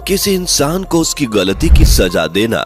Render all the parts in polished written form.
किसी इंसान को उसकी गलती की सजा देना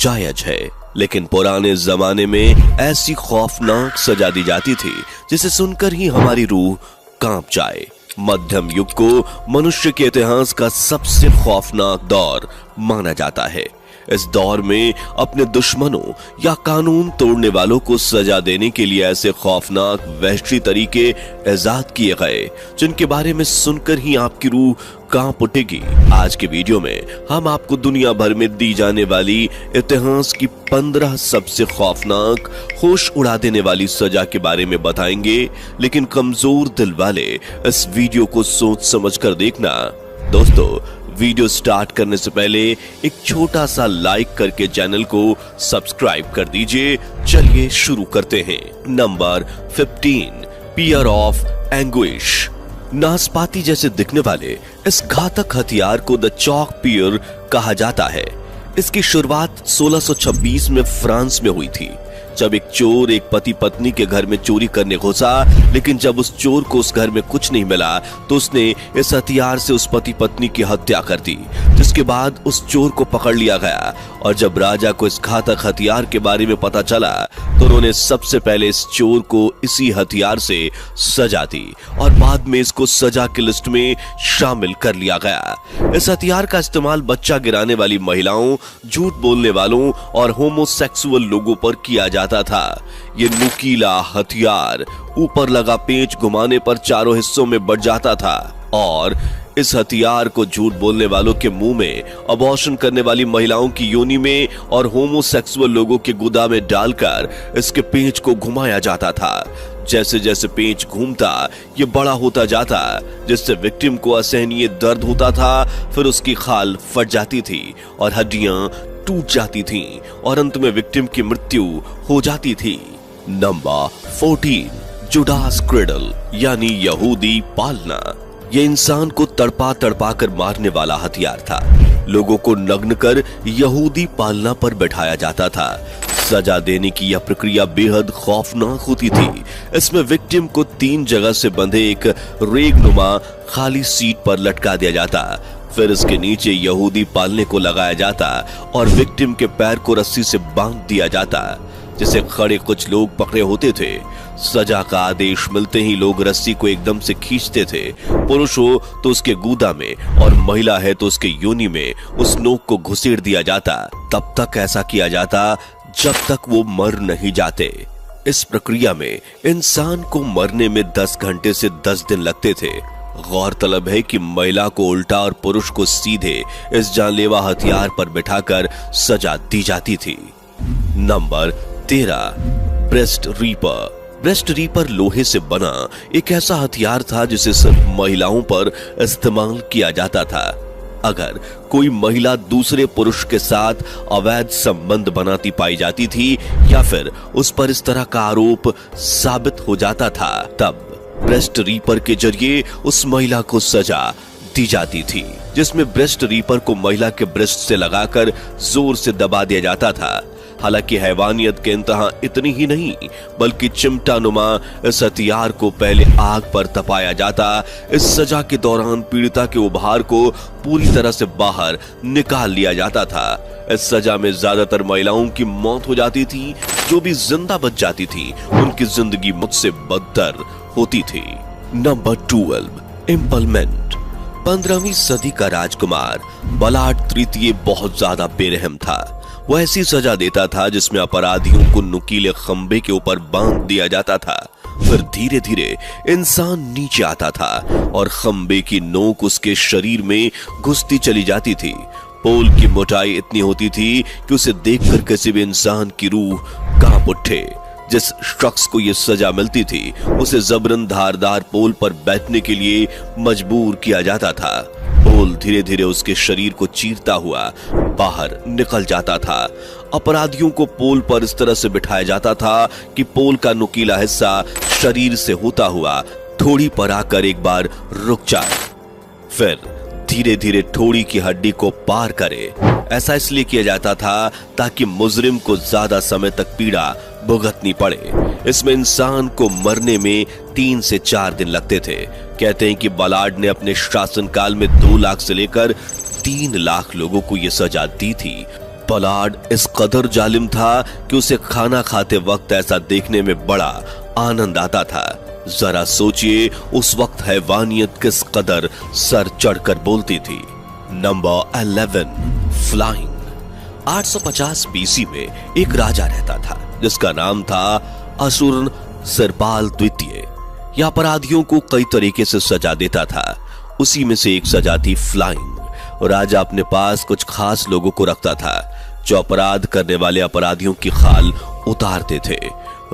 जायज है, लेकिन पुराने जमाने में ऐसी खौफनाक सजा दी जाती थी जिसे सुनकर ही हमारी रूह कांप जाए। मध्यम युग को मनुष्य के इतिहास का सबसे खौफनाक दौर माना जाता है। इस दौर में अपने दुश्मनों या कानून तोड़ने वालों को सजा देने के लिए ऐसे खौफनाक वहशी तरीके इजाद किए गए जिनके बारे में सुनकर ही आपकी रूह कांप उठेगी। आज के वीडियो में हम आपको दुनिया भर में दी जाने वाली इतिहास की 15 सबसे खौफनाक, होश उड़ा देने वाली सजा के बारे में बताएंगे, लेकिन कमजोर दिल वाले इस वीडियो को सोच समझ कर देखना। दोस्तों, वीडियो स्टार्ट करने से पहले एक छोटा सा लाइक करके चैनल को सब्सक्राइब कर दीजिए। चलिए शुरू करते हैं। Number 15, pear of anguish. नाशपाती जैसे दिखने वाले इस घातक हथियार को द चॉक पियर कहा जाता है। इसकी शुरुआत 1626 में फ्रांस में हुई थी, जब एक चोर एक पति पत्नी के घर में चोरी करने घुसा, लेकिन जब उस चोर को उस घर में कुछ नहीं मिला तो उसने इस हथियार से उस पति पत्नी की हत्या कर दी, जिसके बाद उस चोर को पकड़ लिया गया। और जब राजा को इस घातक हथियार के बारे में पता चला तो उन्होंने सबसे पहले इस चोर को इसी हथियार से सजा दी और बाद में इसको सजा की लिस्ट में शामिल कर लिया गया। इस हथियार का इस्तेमाल बच्चा गिराने वाली महिलाओं, झूठ बोलने वालों और होमोसेक्सुअल लोगों पर किया जाता था। ये नुकीला हथियार ऊपर लगा पेंच घुमाने पर चारों हिस्सों में बढ़ जाता था और इस हथियार को झूठ बोलने वालों के मुंह में, अबॉर्शन करने वाली महिलाओं की योनि में और होमोसेक्सुअल लोगों के गुदा में डालकर इसके पेंच को घुमाया जाता था। जैसे जैसे पेंच घूमता ये बड़ा होता जाता, जिससे विक्टिम को असहनीय दर्द होता था। फिर उसकी खाल फट जाती थी और हड्डियां टूट जाती थीं और अंत में विक्टिम की मृत्यु हो जाती थी। नंबर 14, जुडास क्रेडल यानी यहूदी पालना। यह इंसान को तड़पा तड़पा कर मारने वाला हथियार था। लोगों को नग्न कर यहूदी पालना पर बैठाया जाता था। सजा देने की यह प्रक्रिया बेहद खौफनाक होती थी। इसमें विक्टिम को 3 जगह से बंधे एक रेगनुमा खाली सीट पर लटका दिया जाता, फिर इसके नीचे यहूदी पालने को लगाया जाता और विक्टिम के पैर को रस्सी से बांध दिया जाता, जिसे खड़े कुछ लोग पकड़े होते थे। सजा का आदेश मिलते ही लोग रस्सी को एकदम से खींचते थे। पुरुष हो तो उसके गुदा में और महिला है तो उसके योनि में उस नोक को घुसेड़ दिया जाता। तब तक ऐसा किया जाता जब तक वो मर नहीं जाते। इस प्रक्रिया में इंसान को मरने में 10 घंटे से 10 दिन लगते थे। गौरतलब है कि महिला को उल्टा और पुरुष को सीधे इस जानलेवा हथियार पर बिठाकर सजा दी जाती थी। Number 13, breast reaper. Breast reaper लोहे से बना एक ऐसा हथियार था जिसे सिर्फ महिलाओं पर इस्तेमाल किया जाता था। अगर कोई महिला दूसरे पुरुष के साथ अवैध संबंध बनाती पाई जाती थी या फिर उस पर इस तरह का आरोप साबित हो जाता था, तब ब्रेस्ट रीपर के जरिए उस महिला को सजा दी जाती थी, जिसमें ब्रेस्ट रीपर को महिला के ब्रेस्ट से लगाकर जोर से दबा दिया जाता था। हालांकि हैवानियत के इंतहा इतनी ही नहीं, बल्कि चिमटानुमा इस हथियार को पहले आग पर तपाया जाता। इस सजा के दौरान पीड़िता के उभार को पूरी तरह से बाहर निकाल लिया जाता था। इस सजा में ज्यादातर महिलाओं की मौत हो जाती थी। जो भी जिंदा बच जाती थी उनकी जिंदगी मुझसे बदतर होती थी। नंबर 12, इम्पलमेंट। 15वीं सदी का राजकुमार बलाट तृतीय बहुत ज्यादा बेरहम था। वह ऐसी सजा देता था जिसमें अपराधियों को नुकीले खंबे के ऊपर बांध दिया जाता था। फिर धीरे धीरे इंसान नीचे आता था और खंबे की नोक उसके शरीर में घुसती चली जाती थी। पोल की मोटाई इतनी होती थी कि उसे देखकर किसी भी इंसान की रूह कांप उठे। जिस शख्स को यह सजा मिलती थी उसे जबरन धारदार पोल पर बैठने के लिए मजबूर किया जाता था। पोल धीरे धीरे उसके शरीर को चीरता हुआ बाहर निकल जाता था। अपराधियों को पोल पर इस तरह से बिठाया जाता था कि पोल का नुकीला हिस्सा शरीर से होता हुआ थोड़ी पर आकर एक बार रुक जाए, फिर धीरे धीरे ठोड़ी की हड्डी को पार करे। ऐसा इसलिए किया जाता था ताकि मुजरिम को ज्यादा समय तक पीड़ा भुगतनी पड़े। इसमें इंसान को मरने में 3 से 4 दिन लगते थे। कहते हैं कि बलाड ने अपने शासनकाल में 2 लाख से लेकर 3 लाख लोगों को यह सजा दी थी। पॉलार्ड इस कदर जालिम था कि उसे खाना खाते वक्त ऐसा देखने में बड़ा आनंद आता था। जरा सोचिए उस वक्त हैवानियत किस कदर सर चढ़कर बोलती थी। Number 11, flying. 850 बीसी में एक राजा रहता था जिसका नाम था असुर सिरपाल द्वितीय। यह अपराधियों को कई तरीके से सजा देता था। उसी में से एक सजा थी फ्लाइंग। राजा अपने पास कुछ खास लोगों को रखता था जो अपराध करने वाले अपराधियों की खाल उतारते थे।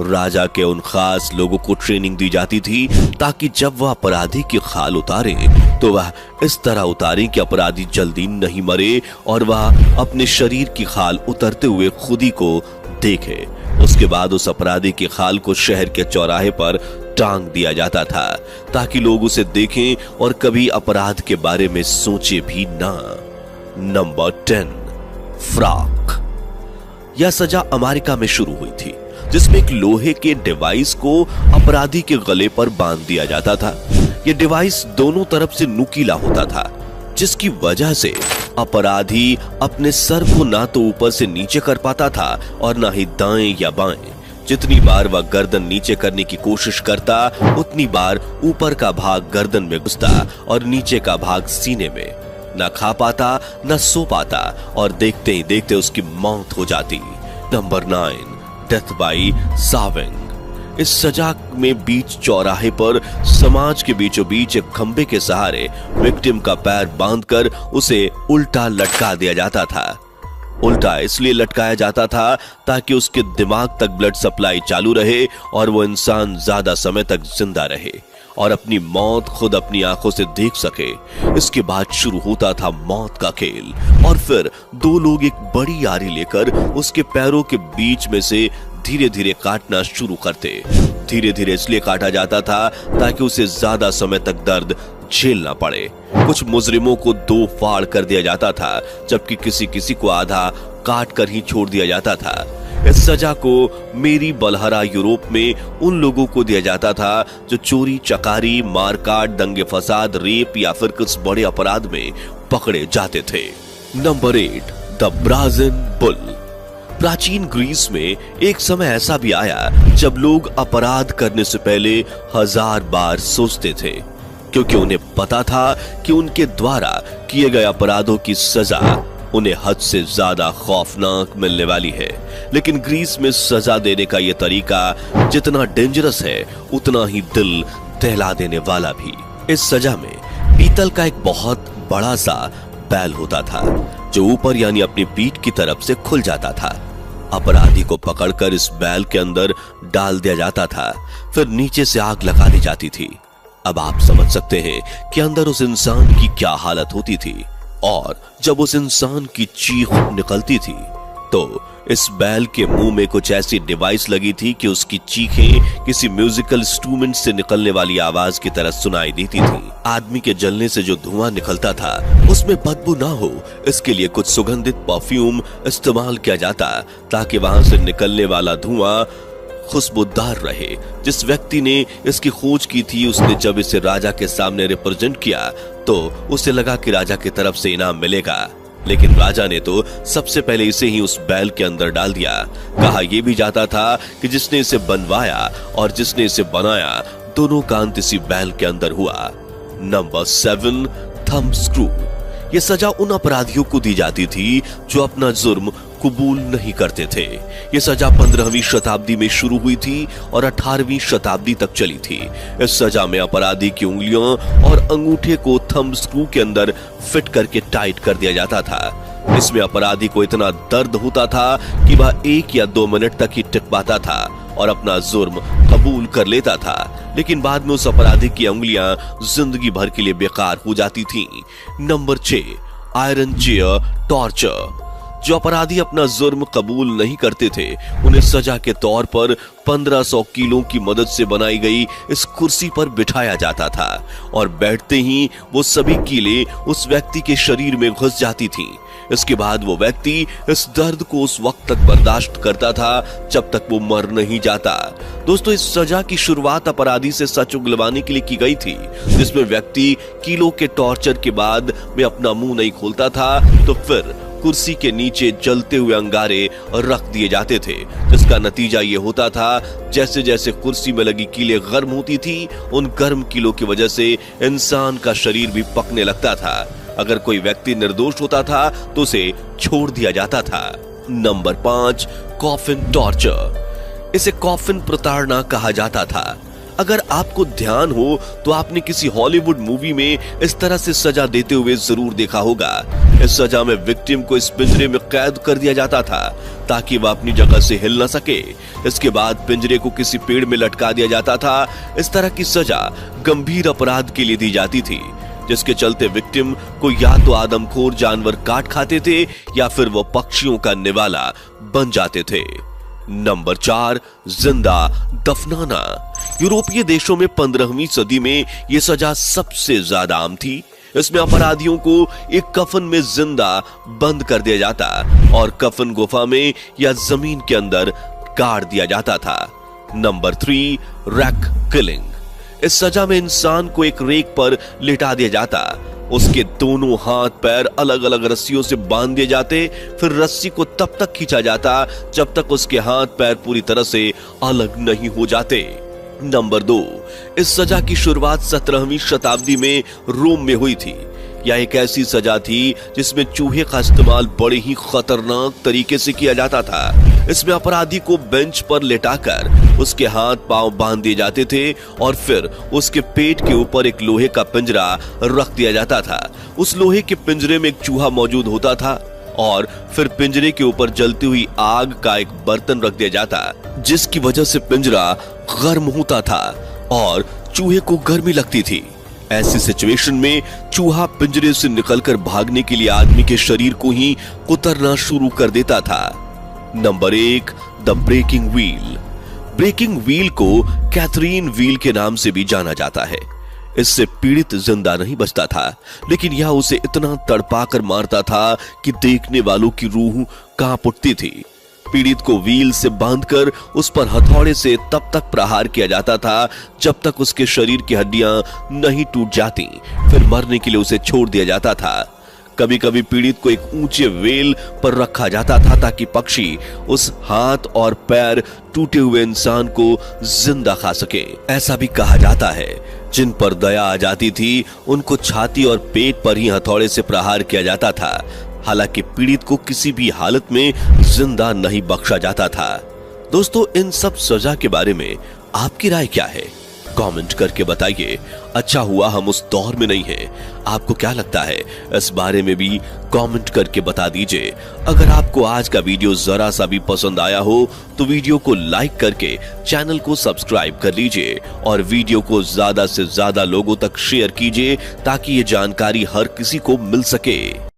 राजा के उन खास लोगों को ट्रेनिंग दी जाती थी ताकि जब वह अपराधी की खाल उतारे तो वह इस तरह उतारे कि अपराधी जल्दी नहीं मरे और वह अपने शरीर की खाल उतरते हुए खुद ही को देखे। उसके बाद उस अपराधी की खाल को शहर के चौराहे पर टांग दिया जाता था ताकि लोग उसे देखें और कभी अपराध के बारे में सोचे भी ना। Number 10, frock. यह सजा अमेरिका में शुरू हुई थी जिसमें एक लोहे के डिवाइस को अपराधी के गले पर बांध दिया जाता था। यह डिवाइस दोनों तरफ से नुकीला होता था जिसकी वजह से अपराधी अपने सर को ना तो ऊपर से नीचे कर पाता था और ना ही दाएं या बाएं। जितनी बार वह गर्दन नीचे करने की कोशिश करता उतनी बार ऊपर का भाग गर्दन में घुसता और नीचे का भाग सीने में। ना खा पाता न सो पाता और देखते ही देखते उसकी मौत हो जाती। Number 9, death by sawing. इस सजा में बीच चौराहे पर समाज के बीचों बीच एक खंबे के सहारे विक्टिम का पैर बांधकर उसे उल्टा लटका दिया जाता था। उल्टा इसलिए लटकाया जाता था ताकि उसके दिमाग तक ब्लड सप्लाई चालू रहे और वो इंसान ज्यादा समय तक जिंदा रहे और अपनी मौत खुद अपनी आंखों से देख सके। इसके बाद शुरू होता था मौत का खेल और फिर 2 लोग एक बड़ी आरी लेकर उसके पैरों के बीच में से धीरे धीरे काटना शुरू करते। धीरे धीरे इसलिए काटा जाता था ताकि उसे ज्यादा समय तक दर्द झेलना पड़े। कुछ मुजरिमों को 2 फाड़ कर दिया जाता था जबकि किसी को आधा काट कर ही छोड़ दिया जाता था। इस सजा को मेरी बलहरा यूरोप में उन लोगों को दिया जाता था जो चोरी चकारी मारकाट दंगे फसाद रेप या फिर कुछ बड़े अपराध में पकड़े जाते थे। Number 8, the brazen bull. प्राचीन ग्रीस में एक समय ऐसा भी आया जब लोग अपराध करने से पहले 1000 बार सोचते थे क्योंकि उन्हें पता था कि उनके द्वारा किए गए अपराधों की सजा उन्हें हद से ज्यादा खौफनाक मिलने वाली है। लेकिन ग्रीस में सजा देने का यह तरीका जितना डेंजरस है उतना ही दिल दहला देने वाला भी। इस सजा में पीतल का एक बहुत बड़ा सा बैल होता था जो ऊपर यानी अपनी पीठ की तरफ से खुल जाता था। अपराधी को पकड़कर इस बैल के अंदर डाल दिया जाता था, फिर नीचे से आग लगा दी जाती थी। अब आप समझ सकते हैं कि अंदर उस इंसान की क्या हालत होती थी और जब उस इंसान की चीख निकलती थी तो इस बैल के मुंह में कुछ ऐसी डिवाइस लगी थी कि उसकी चीखें किसी म्यूजिकल इंस्ट्रूमेंट से निकलने वाली आवाज की तरह सुनाई देती थी। आदमी के जलने से जो धुआं निकलता था उसमें बदबू ना हो इसके लिए कुछ सुगंधित परफ्यूम इस्तेमाल किया जाता ताकि वहां से निकलने वाला धुआं खुशबूदार रहे। जिस व्यक्ति ने इसकी खोज की थी उसने जब इसे राजा के सामने रिप्रेजेंट किया तो उसे लगा कि राजा की तरफ से इनाम मिलेगा, लेकिन राजा ने तो सबसे पहले इसे ही उस बैल के अंदर डाल दिया। कहा यह भी जाता था कि जिसने इसे बनवाया और जिसने इसे बनाया दोनों का अंत इसी बैल के अंदर हुआ। Number 7, thumb screw. यह सजा उन अपराधियों को दी जाती थी जो अपना जुर्म कबूल नहीं करते थे। यह सजा 15वीं शताब्दी में शुरू हुई थी और 18वीं शताब्दी तक चली थी। इस सजा में अपराधी की उंगलियों और अंगूठे को थंब स्क्रू के अंदर फिट करके टाइट कर दिया जाता था। इसमें अपराधी को इतना दर्द होता था कि वह 1 या 2 मिनट तक ही टिक पाता था और अपना जुर्म कबूल कर लेता था, लेकिन बाद में उस अपराधी की उंगलियां जिंदगी भर के लिए बेकार हो जाती थीं। Number 6, iron chair torture. जो अपराधी अपना जुर्म कबूल नहीं करते थे, उन्हें सजा के तौर पर 1500 कीलों की मदद से बनाई गई इस कुर्सी पर बिठाया जाता था और बैठते ही वो सभी कीलें उस व्यक्ति के शरीर में घुस जाती थीं। इसके बाद वो व्यक्ति इस दर्द को उस वक्त तक बर्दाश्त करता था जब तक वो मर नहीं जाता। दोस्तों, इस सजा की शुरुआत अपराधी से सच उगलवाने के लिए की गई थी, जिसमें व्यक्ति कीलों के टॉर्चर के बाद में अपना मुंह नहीं खोलता था तो फिर कुर्सी के नीचे जलते हुए अंगारे रख दिए जाते थे, जिसका नतीजा ये होता था जैसे जैसे कुर्सी में लगी कीलें गर्म होती थी, उन गर्म कीलों की वजह से इंसान का शरीर भी पकने लगता था। अगर कोई व्यक्ति निर्दोष होता था तो उसे छोड़ दिया जाता था। Number 5, coffin torture. इसे कॉफिन प्रताड़ना कहा जाता था। अगर आपको ध्यान हो तो आपने किसी हॉलीवुड मूवी में इस तरह से सजा देते हुए जरूर देखा होगा। इस सजा में विक्टिम को इस पिंजरे में कैद कर दिया जाता था ताकि वह अपनी जगह से हिल न सके। इसके बाद पिंजरे को किसी पेड़ में लटका दिया जाता था। इस तरह की सजा गंभीर अपराध के लिए दी जाती थी, जिसके चलते विक्टिम को या तो आदमखोर जानवर काट खाते थे या फिर वो पक्षियों का निवाला बन जाते थे। नंबर 4, जिंदा दफनाना। यूरोपीय देशों में 15वीं सदी में यह सजा सबसे ज्यादा आम थी। इसमें अपराधियों को एक कफन में जिंदा बंद कर दिया जाता और कफन गुफा में या जमीन के अंदर गाड़ दिया जाता था। Number 3, rack killing. इस सजा में इंसान को एक रेक पर लिटा दिया जाता, उसके दोनों हाथ पैर अलग अलग रस्सियों से बांध दिए जाते, फिर रस्सी को तब तक खींचा जाता जब तक उसके हाथ पैर पूरी तरह से अलग नहीं हो जाते। नंबर 2, इस सजा की शुरुआत 17वीं शताब्दी में रोम में हुई थी। यह एक ऐसी सजा थी जिसमें चूहे का इस्तेमाल बड़े ही खतरनाक तरीके से किया जाता था। इसमें अपराधी को बेंच पर लेटाकर उसके हाथ पांव बांध दिए जाते थे और फिर उसके पेट के ऊपर एक लोहे का पिंजरा रख दिया जाता था। उस लोहे के पिंजरे में एक चूहा मौजूद होता था और फिर पिंजरे के ऊपर जलती हुई आग का एक बर्तन रख दिया जाता, जिसकी वजह से पिंजरा गर्म होता था और चूहे को गर्मी लगती थी। ऐसी सिचुएशन में चूहा पिंजरे से निकलकर भागने के लिए आदमी के शरीर को ही कुतरना शुरू कर देता था। Number 1, the breaking wheel. Breaking wheel को कैथरीन व्हील के नाम से भी जाना जाता है। इससे पीड़ित जिंदा नहीं बचता था, लेकिन यह उसे इतना तड़पाकर मारता था कि देखने वालों की रूह कांप उठती थी। पीड़ित को व्हील से बांधकर उस पर हथौड़े से तब तक प्रहार किया जाता था जब तक उसके शरीर की हड्डियां नहीं टूट जाती, फिर मरने के लिए उसे छोड़ दिया जाता था। कभी कभी पीड़ित को एक ऊंचे वेल पर रखा जाता था ताकि पक्षी उस हाथ और पैर टूटे हुए इंसान को जिंदा खा सके। ऐसा भी कहा जाता है जिन पर दया आ जाती थी उनको छाती और पेट पर ही हथौड़े से प्रहार किया जाता था। हालांकि पीड़ित को किसी भी हालत में जिंदा नहीं बख्शा जाता था। दोस्तों, इन सब सजा के बारे में आपकी राय क्या है? कमेंट करके बताइए। अच्छा हुआ हम उस दौर में नहीं हैं। आपको क्या लगता है इस बारे में भी कमेंट करके बता दीजिए। अगर आपको आज का वीडियो जरा सा भी पसंद आया हो तो वीडियो को लाइक करके चैनल को सब्सक्राइब कर लीजिए और वीडियो को ज्यादा से ज्यादा लोगों तक शेयर कीजिए ताकि ये जानकारी हर किसी को मिल सके।